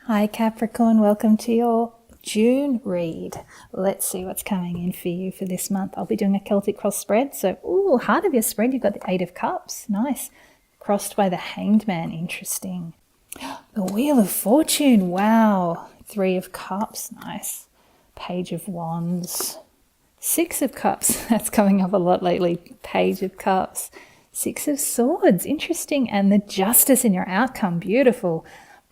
Hi Capricorn, welcome to your June read. Let's see what's coming in for you for this month. I'll be doing a Celtic cross spread. So, heart of your spread, you've got the Eight of Cups. Nice. Crossed by the Hanged Man. Interesting. The Wheel of Fortune. Wow. Three of Cups. Nice. Page of Wands. Six of Cups. That's coming up a lot lately. Page of Cups. Six of Swords. Interesting. And the Justice in your outcome. Beautiful.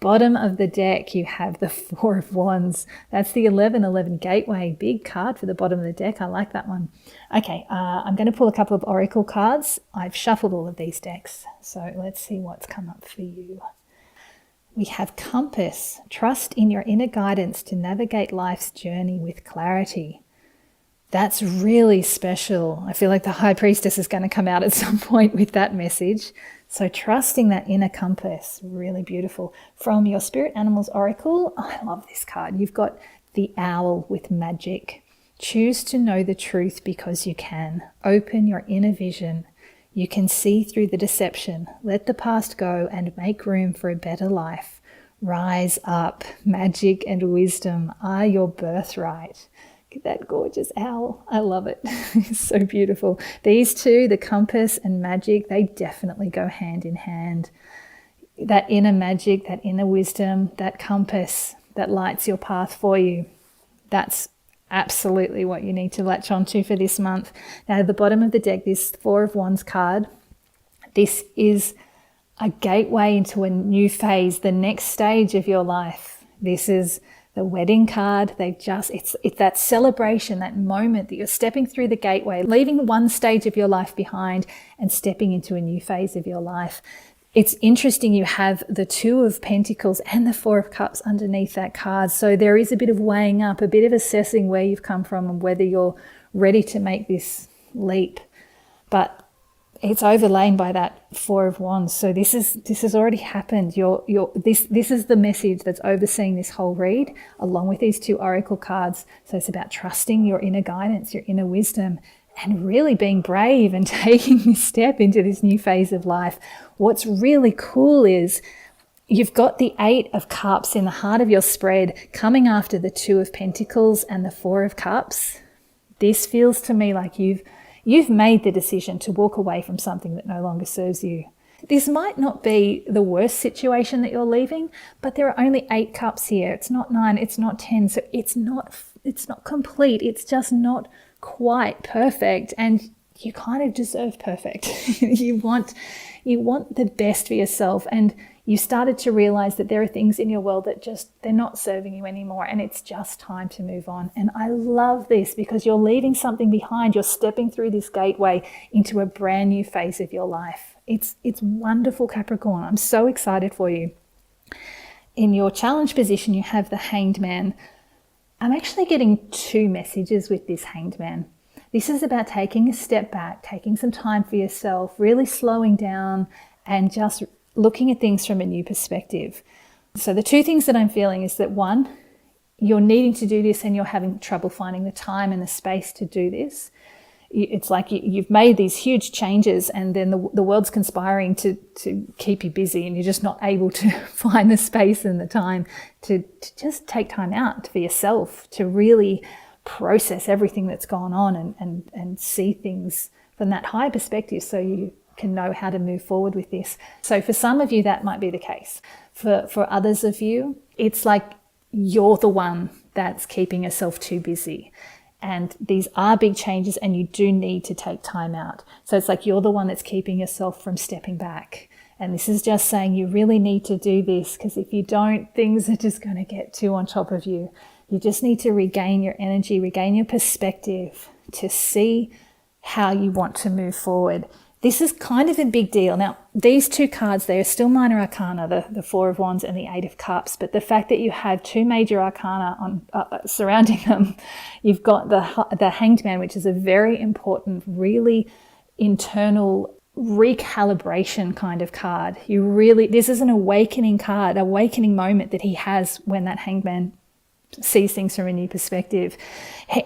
Bottom of the deck, you have the Four of Wands. That's the 1111 Gateway. Big card for the bottom of the deck. I like that one. Okay, I'm going to pull a couple of oracle cards. I've shuffled all of these decks, so let's see what's come up for you. We have Compass. Trust in your inner guidance to navigate life's journey with clarity. That's really special. I feel like the High Priestess is going to come out at some point with that message. So trusting that inner compass, really beautiful. From your Spirit Animals Oracle, I love this card. You've got the Owl with magic. Choose to know the truth because you can. Open your inner vision. You can see through the deception. Let the past go and make room for a better life. Rise up. Magic and wisdom are your birthright. Look at that gorgeous owl. I love it. It's so beautiful. These two, the compass and magic, they definitely go hand in hand. That inner magic, that inner wisdom, that compass that lights your path for you. That's absolutely what you need to latch onto for this month. Now, at the bottom of the deck, this Four of Wands card, this is a gateway into a new phase, the next stage of your life. This is the wedding card. It's that celebration, that moment that you're stepping through the gateway, leaving one stage of your life behind and stepping into a new phase of your life. It's interesting, you have the Two of Pentacles and the Four of Cups underneath that card. So there is a bit of weighing up, a bit of assessing where you've come from and whether you're ready to make this leap. But it's overlain by that Four of Wands. So this has already happened. This is the message that's overseeing this whole read, along with these two oracle cards. So it's about trusting your inner guidance, your inner wisdom, and really being brave and taking this step into this new phase of life. What's really cool is you've got the Eight of Cups in the heart of your spread coming after the Two of Pentacles and the Four of Cups. This feels to me like you've made the decision to walk away from something that no longer serves you. This might not be the worst situation that you're leaving, but there are only 8 cups here. It's not 9, it's not 10. So it's not complete. It's just not quite perfect. And you kind of deserve perfect. You want the best for yourself. And you started to realize that there are things in your world that they're not serving you anymore, and it's just time to move on. And I love this because you're leaving something behind. You're stepping through this gateway into a brand new phase of your life. It's wonderful, Capricorn. I'm so excited for you. In your challenge position, you have the Hanged Man. I'm actually getting 2 messages with this Hanged Man. This is about taking a step back, taking some time for yourself, really slowing down and just looking at things from a new perspective. So the 2 things that I'm feeling is that 1, you're needing to do this and you're having trouble finding the time and the space to do this. It's like you've made these huge changes and then the world's conspiring to keep you busy and you're just not able to find the space and the time to just take time out for yourself, to really process everything that's gone on and see things from that high perspective so you can know how to move forward with this. So for some of you, that might be the case. For others of you, it's like you're the one that's keeping yourself too busy. And these are big changes and you do need to take time out. So it's like you're the one that's keeping yourself from stepping back. And this is just saying you really need to do this, because if you don't, things are just going to get too on top of you. You just need to regain your energy, regain your perspective to see how you want to move forward. This is kind of a big deal. Now, these 2 cards, they are still minor arcana, the Four of Wands and the Eight of Cups. But the fact that you have 2 major arcana surrounding them, you've got the Hanged Man, which is a very important, really internal recalibration kind of card. This is an awakening card, awakening moment that he has when that Hanged Man sees things from a new perspective.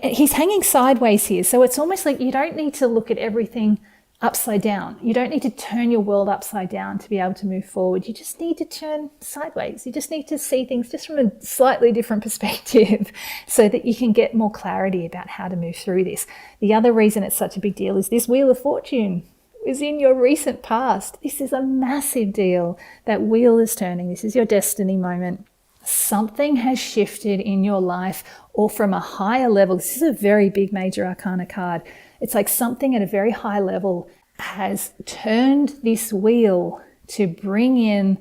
He's hanging sideways here. So it's almost like you don't need to look at everything upside down. You don't need to turn your world upside down to be able to move forward. You just need to turn sideways. You just need to see things just from a slightly different perspective so that you can get more clarity about how to move through this. The other reason it's such a big deal is this Wheel of Fortune is in your recent past. This is a massive deal. That wheel is turning. This is your destiny moment. Something has shifted in your life, or from a higher level. This is a very big major arcana card. It's like something at a very high level has turned this wheel to bring in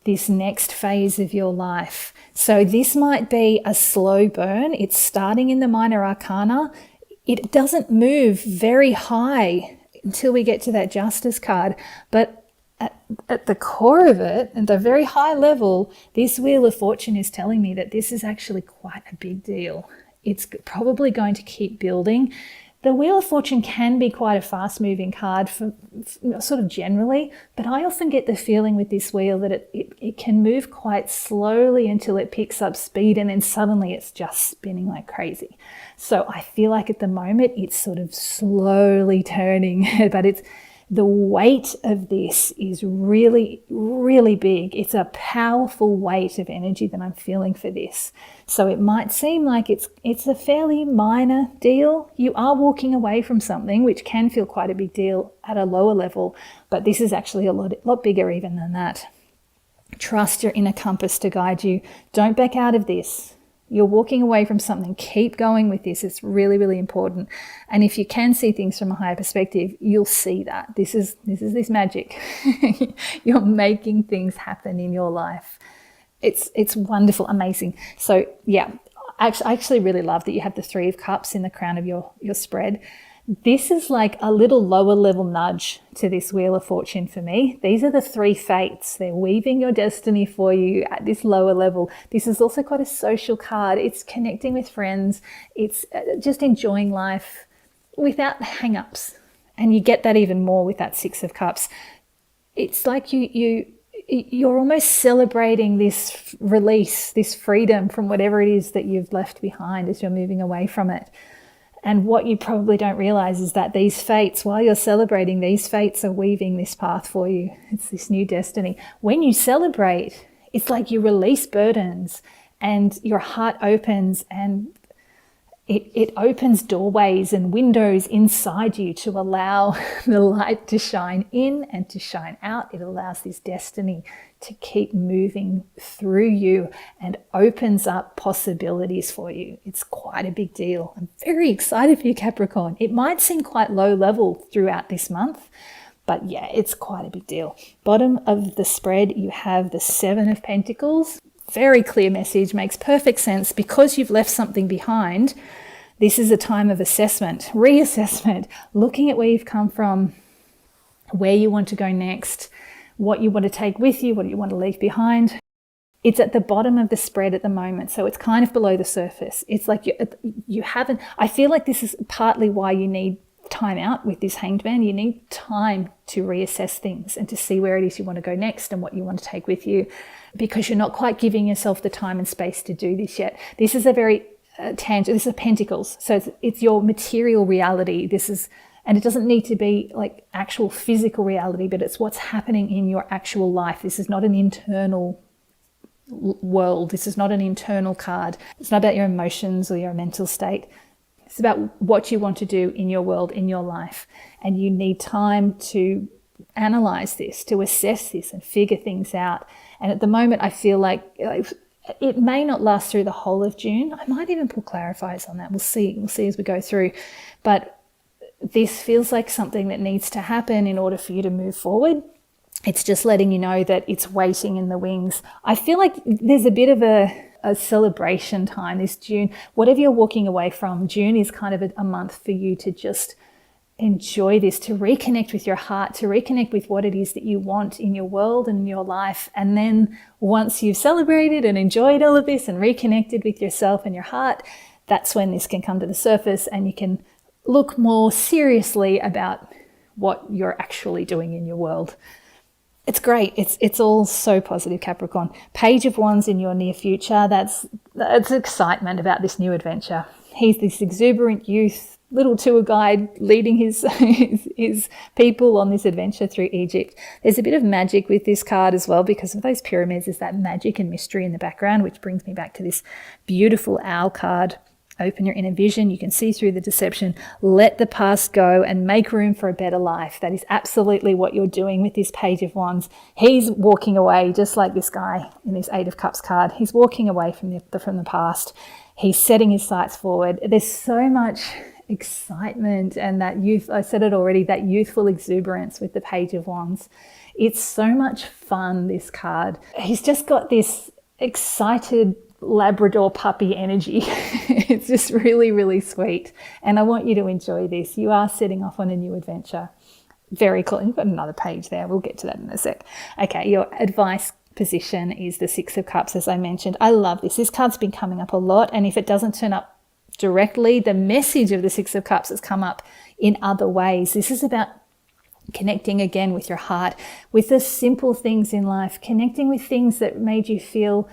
this next phase of your life. So this might be a slow burn. It's starting in the minor arcana. It doesn't move very high until we get to that Justice card. But at the core of it, at the very high level, this Wheel of Fortune is telling me that this is actually quite a big deal. It's probably going to keep building. The Wheel of Fortune can be quite a fast-moving card for sort of generally, but I often get the feeling with this wheel that it can move quite slowly until it picks up speed, and then suddenly it's just spinning like crazy. So I feel like at the moment it's sort of slowly turning, but the weight of this is really, really big. It's a powerful weight of energy that I'm feeling for this. So it might seem like it's a fairly minor deal. You are walking away from something which can feel quite a big deal at a lower level, but this is actually a lot bigger even than that. Trust your inner compass to guide you. Don't back out of this. You're walking away from something. Keep going with this. It's really, really important. And if you can see things from a higher perspective, you'll see that. This is this magic. You're making things happen in your life. It's wonderful, amazing. So yeah, I actually really love that you have the Three of Cups in the crown of your spread. This is like a little lower level nudge to this Wheel of Fortune for me. These are the three fates. They're weaving your destiny for you at this lower level. This is also quite a social card. It's connecting with friends. It's just enjoying life without hang-ups. And you get that even more with that Six of Cups. It's like you're almost celebrating this release, this freedom from whatever it is that you've left behind as you're moving away from it. And what you probably don't realize is that these fates, while you're celebrating, these fates are weaving this path for you. It's this new destiny. When you celebrate, it's like you release burdens and your heart opens, and it opens doorways and windows inside you to allow the light to shine in and to shine out. It allows this destiny to keep moving through you and opens up possibilities for you. It's quite a big deal. I'm very excited for you, Capricorn. It might seem quite low level throughout this month, but yeah, it's quite a big deal. Bottom of the spread, you have the Seven of Pentacles. Very clear message, makes perfect sense. Because you've left something behind, this is a time of assessment, reassessment, looking at where you've come from, where you want to go next, what you want to take with you, what you want to leave behind. It's at the bottom of the spread at the moment, so it's kind of below the surface. It's like you haven't, I feel like this is partly why you need time out with this Hanged Man. You need time to reassess things and to see where it is you want to go next and what you want to take with you, because you're not quite giving yourself the time and space to do this yet. This is a very tangible, this is Pentacles, so it's your material reality. And it doesn't need to be like actual physical reality, but it's what's happening in your actual life. This is not an internal world. This is not an internal card. It's not about your emotions or your mental state. It's about what you want to do in your world, in your life. And you need time to analyze this, to assess this and figure things out. And at the moment, I feel like it may not last through the whole of June. I might even put clarifiers on that. We'll see. We'll see as we go through. But this feels like something that needs to happen in order for you to move forward. It's just letting you know that it's waiting in the wings. I feel like there's a bit of a celebration time this June. Whatever you're walking away from, June is kind of a month for you to just enjoy this, to reconnect with your heart, to reconnect with what it is that you want in your world and in your life. And then once you've celebrated and enjoyed all of this and reconnected with yourself and your heart, that's when this can come to the surface and you can look more seriously about what you're actually doing in your world. It's great. It's all so positive, Capricorn. Page of Wands in your near future. That's excitement about this new adventure. He's this exuberant youth, little tour guide leading his people on this adventure through Egypt. There's a bit of magic with this card as well because of those pyramids. There's that magic and mystery in the background, which brings me back to this beautiful owl card. Open your inner vision. You can see through the deception. Let the past go and make room for a better life. That is absolutely what you're doing with this Page of Wands. He's walking away, just like this guy in this Eight of Cups card. He's walking away from the past. He's setting his sights forward. There's so much excitement and that youth. I said it already, that youthful exuberance with the Page of Wands. It's so much fun, this card. He's just got this excited Labrador puppy energy. It's just really, really sweet. And I want you to enjoy this. You are setting off on a new adventure. Very cool. You've got another page there. We'll get to that in a sec. Okay, your advice position is the Six of Cups, as I mentioned. I love this. This card's been coming up a lot. And if it doesn't turn up directly, the message of the Six of Cups has come up in other ways. This is about connecting again with your heart, with the simple things in life, connecting with things that made you feel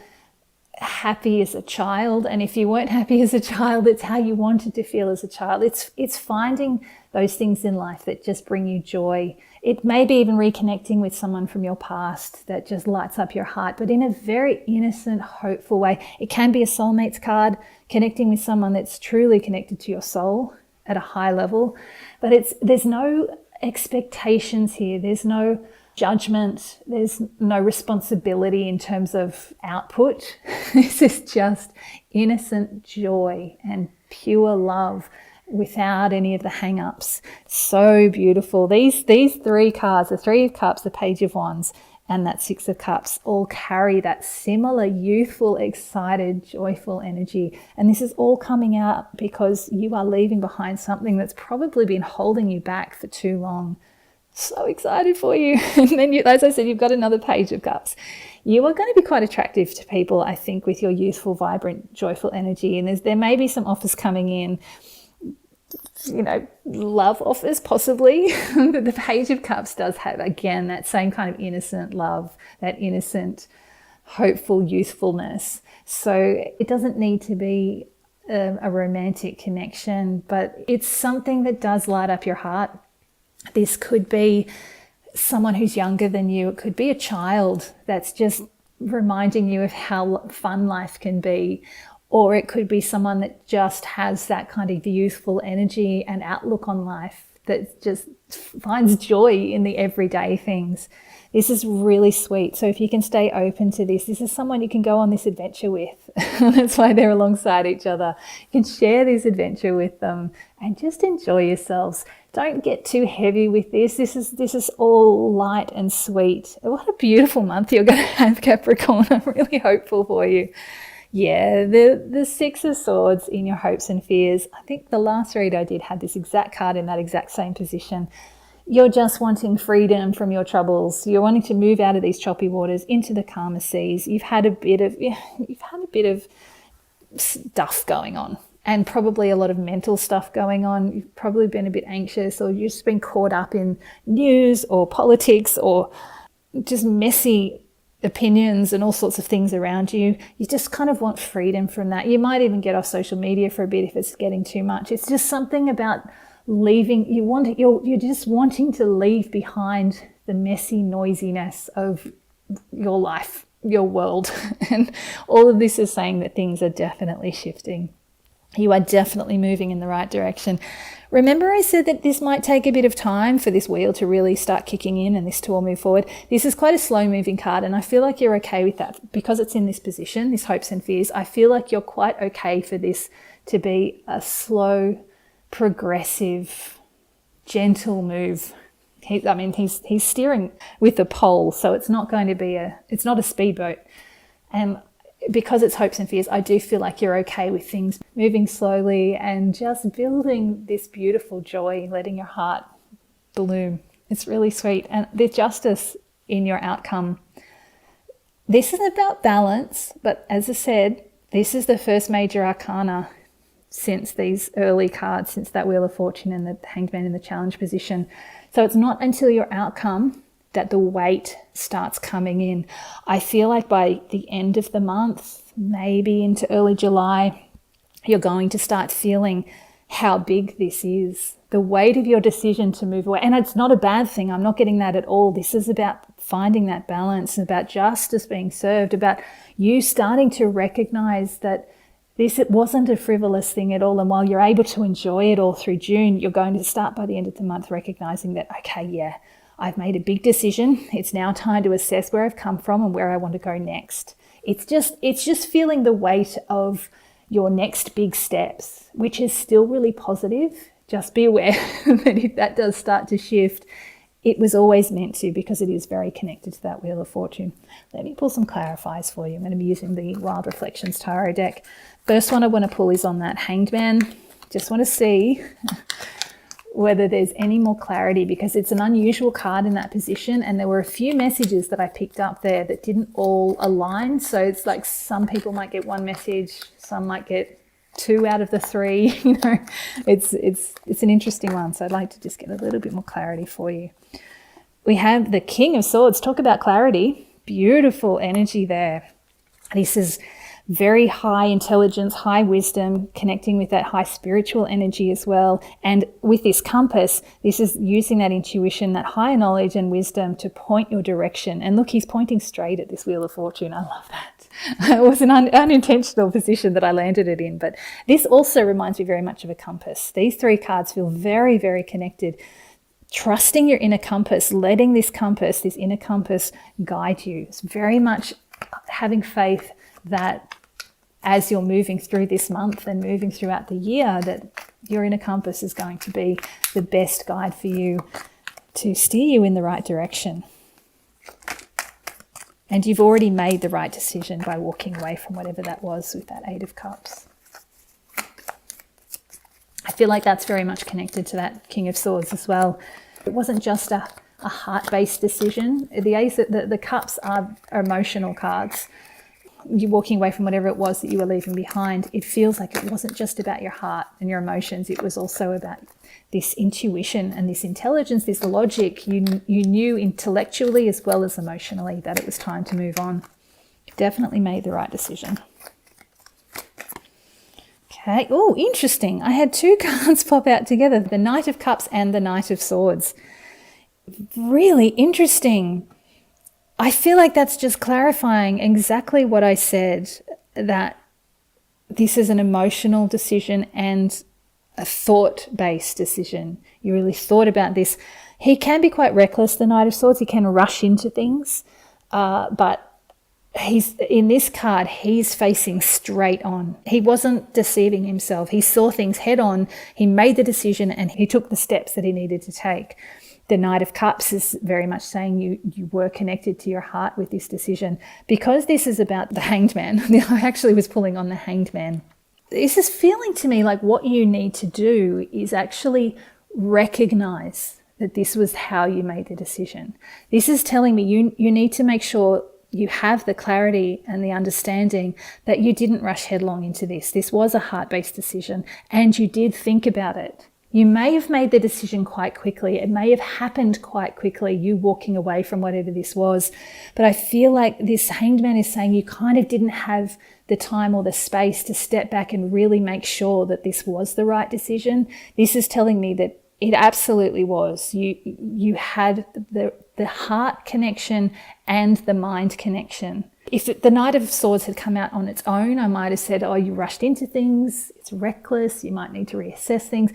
happy as a child. And if you weren't happy as a child, it's how you wanted to feel as a child. It's finding those things in life that just bring you joy. It may be even reconnecting with someone from your past that just lights up your heart, but in a very innocent, hopeful way. It can be a soulmates card, connecting with someone that's truly connected to your soul at a high level. But there's no expectations here. There's no judgment. There's no responsibility in terms of output. This is just innocent joy and pure love without any of the hang-ups. So beautiful. These three cards, the Three of Cups, the Page of Wands, and that Six of Cups all carry that similar youthful, excited, joyful energy. And this is all coming out because you are leaving behind something that's probably been holding you back for too long. So excited for you. And then, as I said, you've got another Page of Cups. You are going to be quite attractive to people, I think, with your youthful, vibrant, joyful energy. And there may be some offers coming in, love offers possibly. But the Page of Cups does have, again, that same kind of innocent love, that innocent, hopeful youthfulness. So it doesn't need to be a romantic connection, but it's something that does light up your heart. This could be someone who's younger than you. It could be a child that's just reminding you of how fun life can be. Or it could be someone that just has that kind of youthful energy and outlook on life that just finds joy in the everyday things. This is really sweet. So if you can stay open to this is someone you can go on this adventure with. That's why they're alongside each other. You can share this adventure with them and just enjoy yourselves. Don't get too heavy with this. This is all light and sweet. What a beautiful month you're going to have, Capricorn. I'm really hopeful for you. Yeah, the Six of Swords in your hopes and fears. I think the last read I did had this exact card in that exact same position. You're just wanting freedom from your troubles. You're wanting to move out of these choppy waters into the calmer seas. You've had a bit of stuff going on, and probably a lot of mental stuff going on. You've probably been a bit anxious, or you've just been caught up in news or politics or just messy opinions and all sorts of things around you. You just kind of want freedom from that. You might even get off social media for a bit if it's getting too much. It's just something about leaving. You're just wanting to leave behind the messy noisiness of your life, your world. And all of this is saying that things are definitely shifting. You are definitely moving in the right direction. Remember I said that this might take a bit of time for this wheel to really start kicking in and this to all move forward. This is quite a slow moving card, and I feel like you're okay with that because it's in this position, this hopes and fears. I feel like you're quite okay for this to be a slow, progressive, gentle move. He's steering with the pole, so it's not going to be it's not a speedboat. And because it's hopes and fears, I do feel like you're okay with things moving slowly and just building this beautiful joy, letting your heart bloom. It's really sweet. And the justice in your outcome. This is about balance, but as I said, this is the first major arcana since these early cards, since that Wheel of Fortune and the Hanged Man in the challenge position. So it's not until your outcome that the weight starts coming in. I feel like by the end of the month, maybe into early July, you're going to start feeling how big this is, the weight of your decision to move away. And it's not a bad thing. I'm not getting that at all. This is about finding that balance, about justice being served, about you starting to recognize that it wasn't a frivolous thing at all. And while you're able to enjoy it all through June, you're going to start by the end of the month recognizing that, okay, yeah, I've made a big decision. It's now time to assess where I've come from and where I want to go next. It's just feeling the weight of your next big steps, which is still really positive. Just be aware that if that does start to shift, it was always meant to, because it is very connected to that Wheel of Fortune. Let me pull some clarifiers for you. I'm going to be using the Wild Reflections Tarot deck. First one I want to pull is on that Hanged Man. Just want to see whether there's any more clarity, because it's an unusual card in that position, and there were a few messages that I picked up there that didn't all align. So it's like some people might get one message, some might get 2 out of the 3. You know, it's an interesting one. So I'd like to just get a little bit more clarity for you. We have the King of Swords. Talk about clarity. Beautiful energy there. This is very high intelligence, high wisdom, connecting with that high spiritual energy as well. And with this compass, this is using that intuition, that higher knowledge and wisdom to point your direction. And look, he's pointing straight at this Wheel of Fortune. I love that. It was an unintentional position that I landed it in. But this also reminds me very much of a compass. These 3 cards feel very, very connected. Trusting your inner compass, letting this inner compass guide you. It's very much having faith that as you're moving through this month and moving throughout the year, that your inner compass is going to be the best guide for you to steer you in the right direction. And you've already made the right decision by walking away from whatever that was with that 8 of Cups. I feel like that's very much connected to that King of Swords as well. It wasn't just a heart-based decision. The cups are emotional cards. You're walking away from whatever it was that you were leaving behind. It feels like it wasn't just about your heart and your emotions. It was also about this intuition and this intelligence, this logic. You knew intellectually as well as emotionally that it was time to move on. Definitely made the right decision. Okay. Oh, interesting. I had 2 cards pop out together, the Knight of Cups and the Knight of Swords. Really interesting. I feel like that's just clarifying exactly what I said, that this is an emotional decision and a thought-based decision. You really thought about this. He can be quite reckless, the Knight of Swords. He can rush into things, but in this card, he's facing straight on. He wasn't deceiving himself. He saw things head on. He made the decision and he took the steps that he needed to take. The Knight of Cups is very much saying you were connected to your heart with this decision. Because this is about the Hanged Man, I actually was pulling on the Hanged Man. This is feeling to me like what you need to do is actually recognize that this was how you made the decision. This is telling me you need to make sure you have the clarity and the understanding that you didn't rush headlong into this. This was a heart-based decision and you did think about it. You may have made the decision quite quickly. It may have happened quite quickly, you walking away from whatever this was. But I feel like this Hanged Man is saying you kind of didn't have the time or the space to step back and really make sure that this was the right decision. This is telling me that it absolutely was. You had the heart connection and the mind connection. If the Knight of Swords had come out on its own, I might have said, oh, you rushed into things, it's reckless, you might need to reassess things.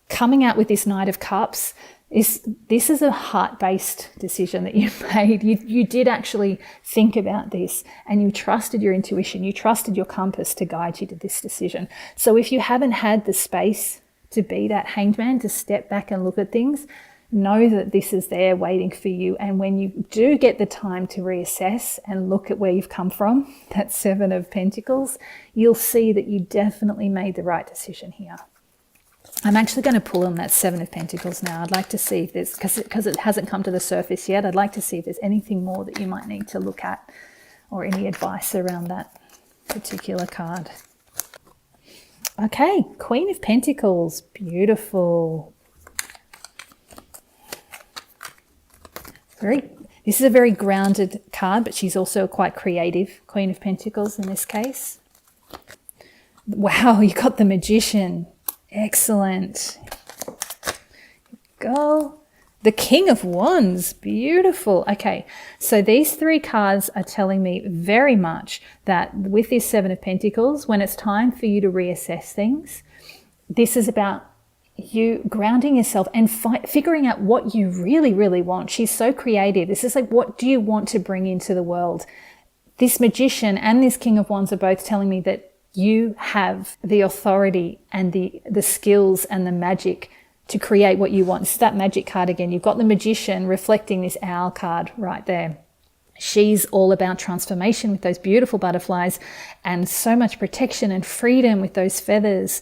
Coming out with this Knight of Cups, this is a heart-based decision that you made. You did actually think about this and you trusted your intuition, you trusted your compass to guide you to this decision. So if you haven't had the space to be that Hanged Man, to step back and look at things, know that this is there waiting for you. And when you do get the time to reassess and look at where you've come from, that 7 of Pentacles, you'll see that you definitely made the right decision here. I'm actually going to pull on that 7 of Pentacles now. I'd like to see if there's, because it hasn't come to the surface yet, I'd like to see if there's anything more that you might need to look at or any advice around that particular card. Okay, Queen of Pentacles, beautiful. This is a very grounded card, but she's also quite creative, Queen of Pentacles in this case. Wow, you got the Magician. Excellent. Go. The King of Wands. Beautiful. Okay, so these 3 cards are telling me very much that with this 7 of Pentacles, when it's time for you to reassess things, this is about you grounding yourself and figuring out what you really, really want. She's so creative. This is like, what do you want to bring into the world? This Magician and this King of Wands are both telling me that you have the authority and the skills and the magic to create what you want. This is that Magic card again. You've got the Magician reflecting this Owl card right there. She's all about transformation with those beautiful butterflies and so much protection and freedom with those feathers.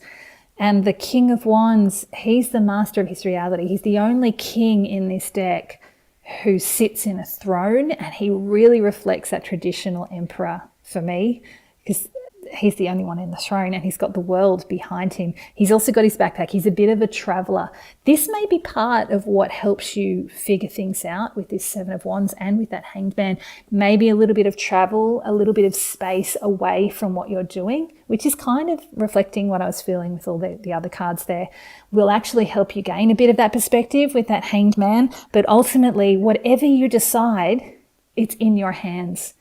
And the King of Wands, he's the master of his reality. He's the only king in this deck who sits in a throne, and he really reflects that traditional emperor for me, because he's the only one in the throne and he's got the world behind him. He's also got his backpack. He's a bit of a traveler. This may be part of what helps you figure things out with this 7 of Wands and with that Hanged Man. Maybe a little bit of travel, a little bit of space away from what you're doing, which is kind of reflecting what I was feeling with all the other cards there, will actually help you gain a bit of that perspective with that Hanged Man. But ultimately, whatever you decide, it's in your hands.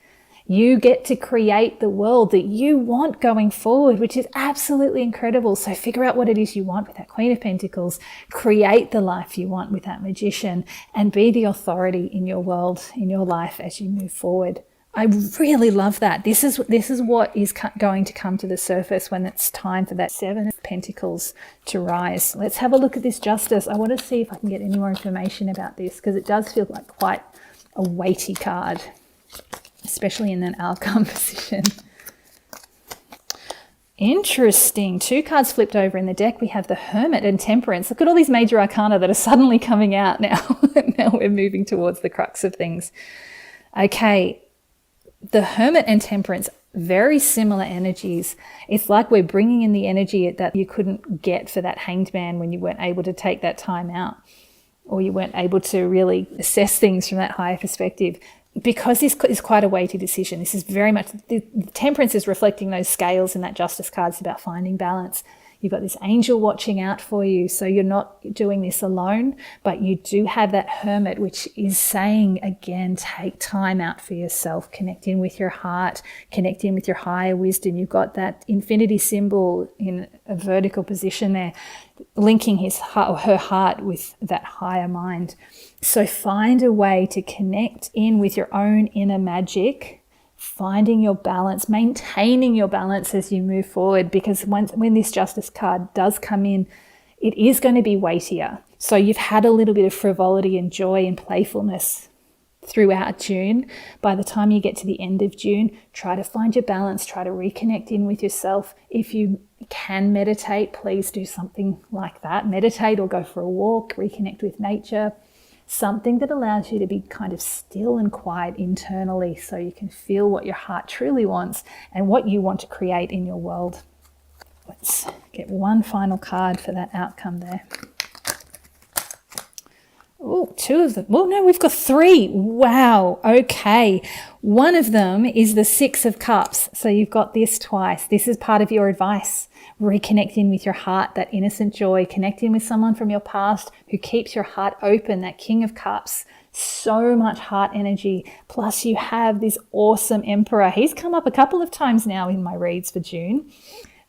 You get to create the world that you want going forward, which is absolutely incredible. So figure out what it is you want with that Queen of Pentacles, create the life you want with that Magician, and be the authority in your world, in your life as you move forward. I really love that. This is what is going to come to the surface when it's time for that 7 of Pentacles to rise. Let's have a look at this Justice. I want to see if I can get any more information about this, because it does feel like quite a weighty card, especially in that outcome position. Interesting. 2 cards flipped over in the deck. We have the Hermit and Temperance. Look at all these major arcana that are suddenly coming out now. Now we're moving towards the crux of things. Okay, the Hermit and Temperance, very similar energies. It's like we're bringing in the energy that you couldn't get for that Hanged Man when you weren't able to take that time out, or you weren't able to really assess things from that higher perspective. Because this is quite a weighty decision. This is very much, the Temperance is reflecting those scales in that Justice card. It's about finding balance. You've got this angel watching out for you, so you're not doing this alone, but you do have that Hermit, which is saying, again, take time out for yourself, connect in with your heart, connect in with your higher wisdom. You've got that infinity symbol in a vertical position there, linking his heart or her heart with that higher mind. So find a way to connect in with your own inner magic, finding your balance, maintaining your balance as you move forward, because when this Justice card does come in, it is going to be weightier. So you've had a little bit of frivolity and joy and playfulness throughout June. By the time you get to the end of June, try to find your balance, try to reconnect in with yourself. If you can meditate, please do something like that. Meditate or go for a walk, reconnect with nature. Something that allows you to be kind of still and quiet internally, so you can feel what your heart truly wants and what you want to create in your world. Let's get one final card for that outcome there. Oh, 2 of them. Oh no, we've got 3. Wow. Okay. One of them is the 6 of Cups. So you've got this twice. This is part of your advice. Reconnecting with your heart, that innocent joy, connecting with someone from your past who keeps your heart open, that King of Cups. So much heart energy. Plus you have this awesome Emperor. He's come up a couple of times now in my reads for June.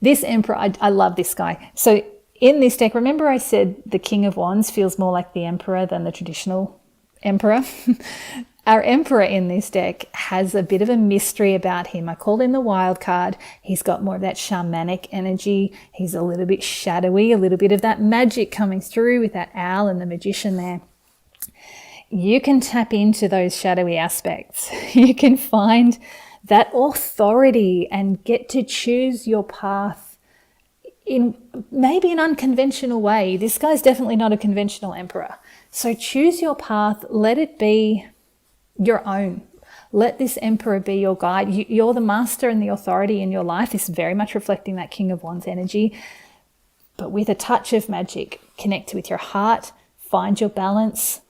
This Emperor, I love this guy. So in this deck, remember I said the King of Wands feels more like the Emperor than the traditional Emperor? Our Emperor in this deck has a bit of a mystery about him. I call him the wild card. He's got more of that shamanic energy. He's a little bit shadowy, a little bit of that magic coming through with that owl and the Magician there. You can tap into those shadowy aspects. You can find that authority and get to choose your path in maybe an unconventional way. This guy's definitely not a conventional Emperor. So choose your path. Let it be your own. Let this Emperor be your guide. You're the master and the authority in your life. This is very much reflecting that King of Wands energy, but with a touch of magic. Connect with your heart, find your balance,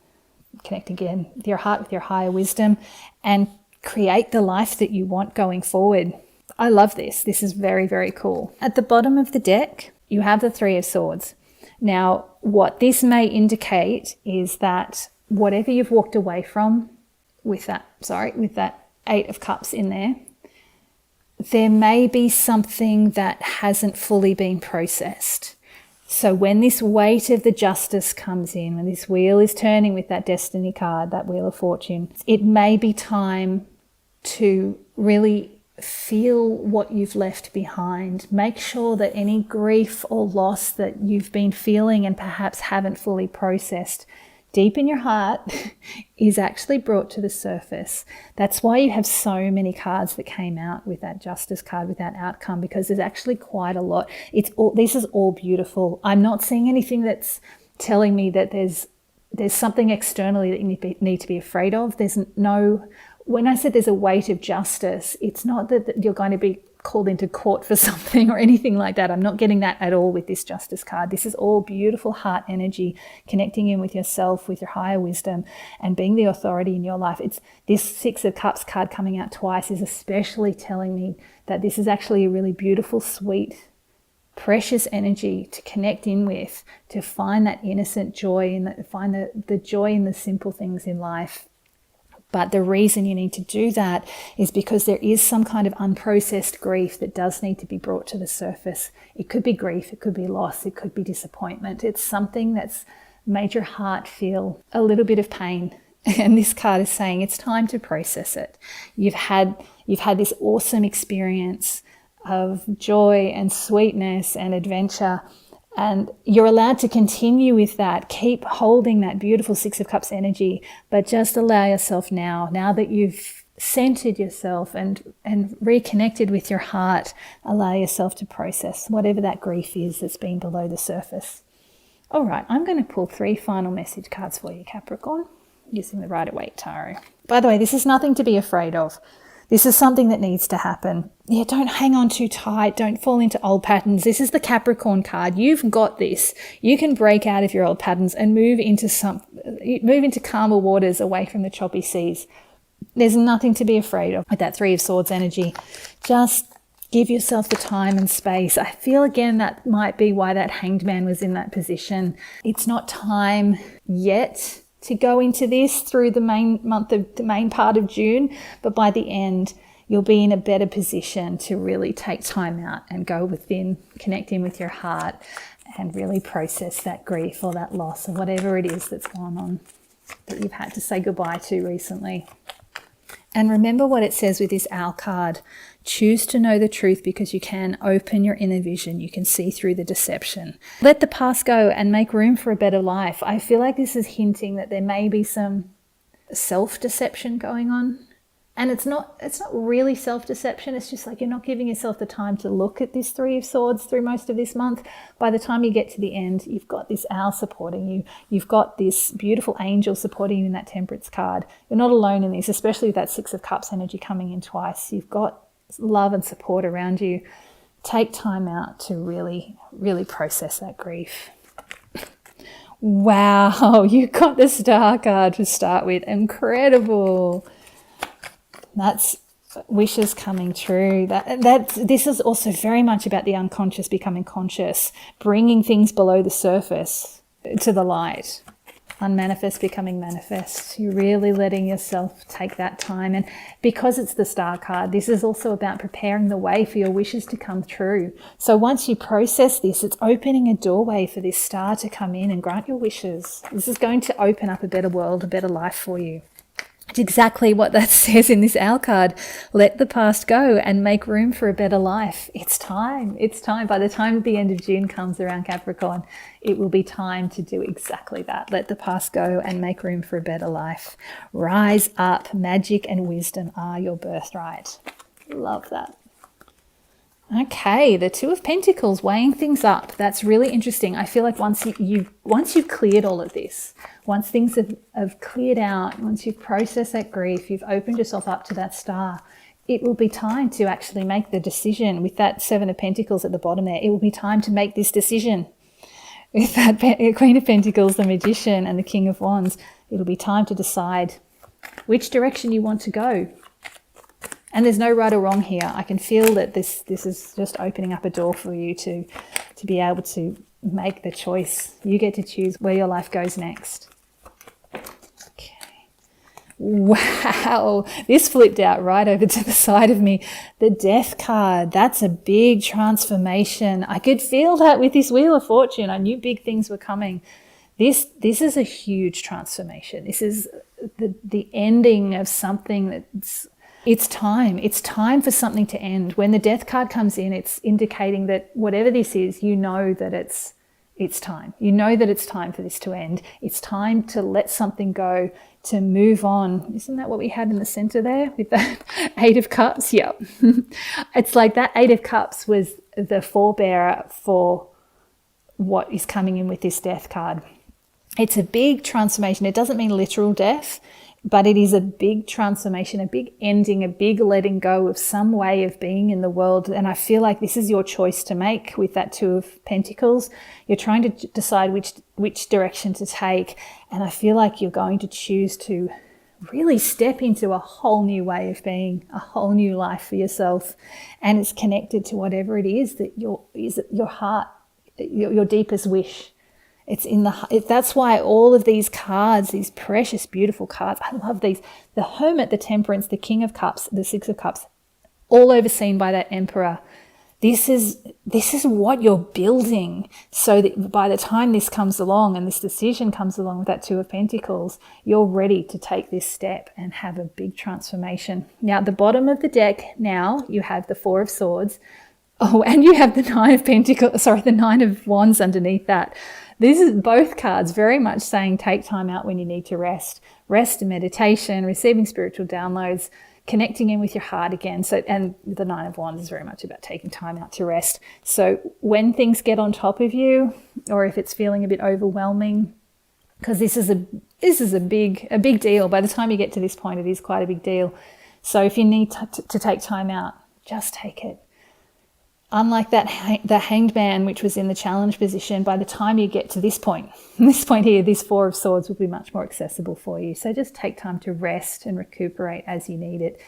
connect again with your heart, with your higher wisdom, and create the life that you want going forward. I love this. This is very, very cool. At the bottom of the deck, you have the Three of Swords. Now, what this may indicate is that whatever you've walked away from with that Eight of Cups in there may be something that hasn't fully been processed. So when this weight of the Justice comes in, when this wheel is turning with that Destiny card, that Wheel of Fortune, it may be time to really feel what you've left behind. Make sure that any grief or loss that you've been feeling and perhaps haven't fully processed deep in your heart is actually brought to the surface. That's why you have so many cards that came out with that Justice card, with that outcome, because there's actually quite a lot. This is all beautiful. I'm not seeing anything that's telling me that there's something externally that you need to be afraid of. When I said there's a weight of justice, it's not that you're going to be called into court for something or anything like that. I'm not getting that at all with this Justice card. This is all beautiful heart energy, connecting in with yourself, with your higher wisdom, and being the authority in your life. It's this Six of Cups card coming out twice is especially telling me that this is actually a really beautiful, sweet, precious energy to connect in with, to find that innocent joy and find the joy in the simple things in life. But the reason you need to do that is because there is some kind of unprocessed grief that does need to be brought to the surface. It could be grief, it could be loss, it could be disappointment. It's something that's made your heart feel a little bit of pain. And this card is saying it's time to process it. You've had this awesome experience of joy and sweetness and adventure, and you're allowed to continue with that. Keep holding that beautiful Six of Cups energy, but just allow yourself now that you've centered yourself and reconnected with your heart, allow yourself to process whatever that grief is that's been below the surface. All right, I'm going to pull 3 final message cards for you, Capricorn, using the Rider-Waite Tarot. By the way, this is nothing to be afraid of. This is something that needs to happen. Yeah, don't hang on too tight. Don't fall into old patterns. This is the Capricorn card. You've got this. You can break out of your old patterns and move into calmer waters, away from the choppy seas. There's nothing to be afraid of with that Three of Swords energy. Just give yourself the time and space. I feel again that might be why that Hanged Man was in that position. It's not time yet to go into this through the main part of June, but by the end you'll be in a better position to really take time out and go within, connect in with your heart, and really process that grief or that loss or whatever it is that's gone on that you've had to say goodbye to recently. And remember what it says with this Owl card. Choose to know the truth because you can open your inner vision. You can see through the deception. Let the past go and make room for a better life. I feel like this is hinting that there may be some self-deception going on. And it's not really self-deception. It's just like you're not giving yourself the time to look at this Three of Swords through most of this month. By the time you get to the end, you've got this owl supporting you. You've got this beautiful angel supporting you in that Temperance card. You're not alone in this, especially with that Six of Cups energy coming in twice. You've got love and support around you. Take time out to really, really process that grief. Wow, you got the Star card to start with. Incredible. That's wishes coming true. This is also very much about the unconscious becoming conscious, bringing things below the surface to the light. Unmanifest becoming manifest. You're really letting yourself take that time. And because it's the Star card, this is also about preparing the way for your wishes to come true. So once you process this, it's opening a doorway for this star to come in and grant your wishes. This is going to open up a better world, a better life for you. It's exactly what that says in this Owl card. Let the past go and make room for a better life. It's time. It's time. By the time the end of June comes around, Capricorn, it will be time to do exactly that. Let the past go and make room for a better life. Rise up. Magic and wisdom are your birthright. Love that. Okay, the Two of Pentacles, weighing things up. That's really interesting. I feel like once you've cleared all of this, once things have cleared out, once you've processed that grief, you've opened yourself up to that star, it will be time to actually make the decision. With that Seven of Pentacles at the bottom there, it will be time to make this decision. With that Queen of Pentacles, the Magician, and the King of Wands, it'll be time to decide which direction you want to go. And there's no right or wrong here. I can feel that this is just opening up a door for you to be able to make the choice. You get to choose where your life goes next. Okay. Wow, this flipped out right over to the side of me. The Death card, that's a big transformation. I could feel that with this Wheel of Fortune. I knew big things were coming. This is a huge transformation. This is the ending of something that's, it's time. It's time for something to end. When the Death card comes in, it's indicating that whatever this is, you know that it's time. You know that it's time for this to end. It's time to let something go, to move on. Isn't that what we had in the center there with that Eight of Cups? Yep. It's like that Eight of Cups was the forebearer for what is coming in with this Death card. It's a big transformation. It doesn't mean literal death, but it is a big transformation, a big ending, a big letting go of some way of being in the world. And I feel like this is your choice to make with that Two of Pentacles. You're trying to decide which direction to take. And I feel like you're going to choose to really step into a whole new way of being, a whole new life for yourself. And it's connected to whatever it is that your heart, your deepest wish. It's in that's why all of these cards, these precious, beautiful cards, I love these. The Hermit, the Temperance, the King of Cups, the Six of Cups, all overseen by that Emperor. This is what you're building, so that by the time this comes along and this decision comes along with that Two of Pentacles, you're ready to take this step and have a big transformation. Now, at the bottom of the deck, now you have the Four of Swords. Oh, and you have the Nine of Pentacles, the Nine of Wands underneath that. This is both cards very much saying take time out when you need to rest. Rest and meditation, receiving spiritual downloads, connecting in with your heart again. So, and the Nine of Wands is very much about taking time out to rest. So when things get on top of you, or if it's feeling a bit overwhelming, because this is a big deal. By the time you get to this point, it is quite a big deal. So if you need to take time out, just take it. Unlike the Hanged Man, which was in the challenge position, by the time you get to this point here, this Four of Swords will be much more accessible for you. So just take time to rest and recuperate as you need it.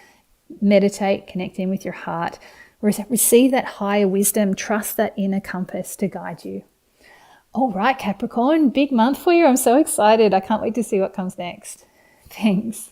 Meditate, connect in with your heart, receive that higher wisdom, trust that inner compass to guide you. All right, Capricorn, big month for you. I'm so excited. I can't wait to see what comes next. Thanks.